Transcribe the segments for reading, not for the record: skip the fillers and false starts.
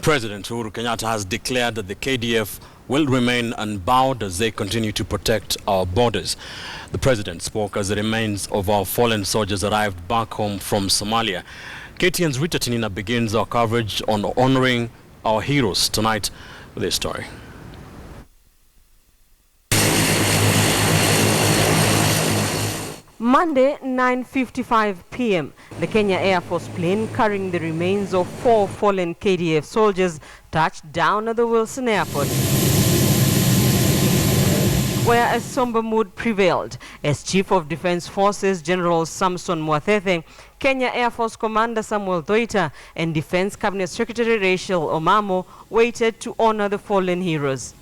President Uhuru Kenyatta has declared that the KDF will remain unbowed as they continue to protect our borders. The president spoke as the remains of our fallen soldiers arrived back home from Somalia. KTN's Rita Tinina begins our coverage on honoring our heroes tonight with this story. Monday, 9:55 p.m., the Kenya Air Force plane carrying the remains of 4 fallen KDF soldiers touched down at the Wilson Airport, where a somber mood prevailed as Chief of Defense Forces General Samson Mwathethe, Kenya Air Force Commander Samuel Doita, and Defense Cabinet Secretary Rachel Omamo waited to honor the fallen heroes,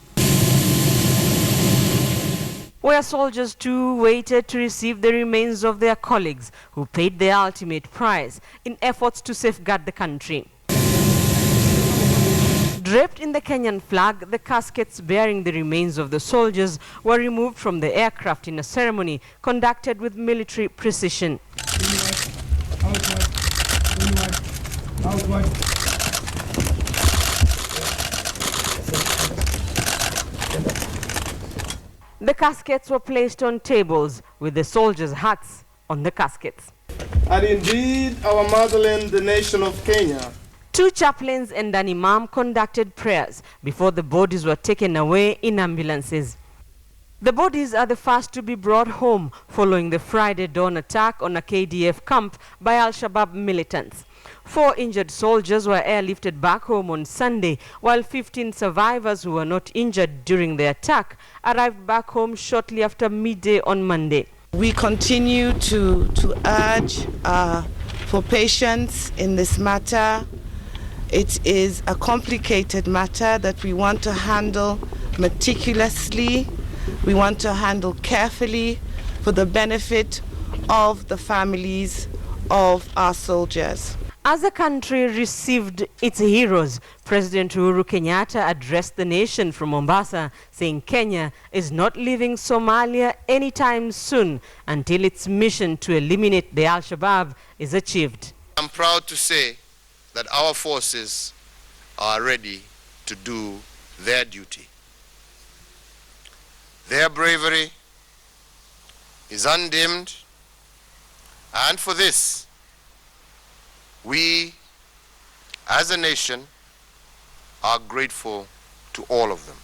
where soldiers too waited to receive the remains of their colleagues who paid the ultimate price in efforts to safeguard the country. Draped in the Kenyan flag, the caskets bearing the remains of the soldiers were removed from the aircraft in a ceremony conducted with military precision. The caskets were placed on tables with the soldiers' hats on the caskets. And indeed, our motherland, the nation of Kenya. 2 chaplains and an imam conducted prayers before the bodies were taken away in ambulances. The bodies are the first to be brought home following the Friday dawn attack on a KDF camp by Al-Shabaab militants. 4 injured soldiers were airlifted back home on Sunday, while 15 survivors who were not injured during the attack arrived back home shortly after midday on Monday. We continue to urge for patience in this matter. It is a complicated matter that we want to handle meticulously. We want to handle carefully for the benefit of the families of our soldiers. As the country received its heroes, President Uhuru Kenyatta addressed the nation from Mombasa, saying Kenya is not leaving Somalia anytime soon until its mission to eliminate the Al-Shabaab is achieved. I'm proud to say that our forces are ready to do their duty. Their bravery is undimmed, and for this, we, as a nation, are grateful to all of them.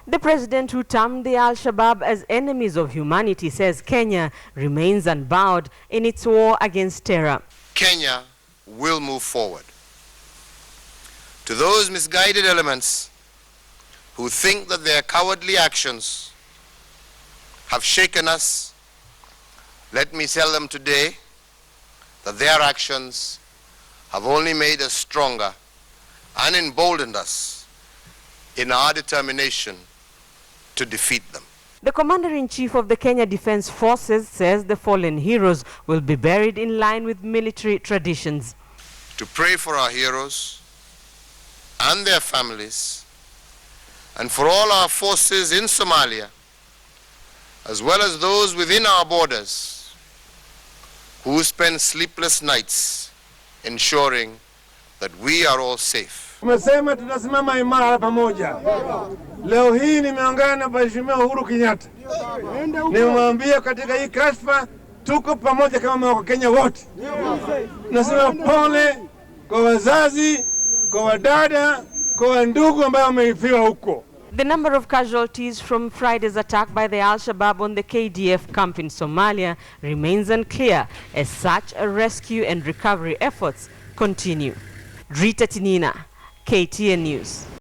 The president, who termed the Al-Shabaab as enemies of humanity, says Kenya remains unbowed in its war against terror. Kenya will move forward. To those misguided elements who think that their cowardly actions have shaken us, let me tell them today that their actions have only made us stronger and emboldened us in our determination to defeat them. The Commander-in-Chief of the Kenya Defense Forces says the fallen heroes will be buried in line with military traditions. To pray for our heroes and their families, and for all our forces in Somalia, as well as those within our borders who spend sleepless nights ensuring that we are all safe. Tumesema tutasimama imara pamoja. Leo hii nimeongea na Mheshimiwa Uhuru Kenyatta. Nimemwambia katika hii kashfa tuko pamoja kama Wakenya wote. Nasema pole kwa wazazi, kwa wadada, kwa ndugu ambao wameifiwa huko. The number of casualties from Friday's attack by the Al-Shabaab on the KDF camp in Somalia remains unclear as such rescue and recovery efforts continue. Rita Tinina, KTN News.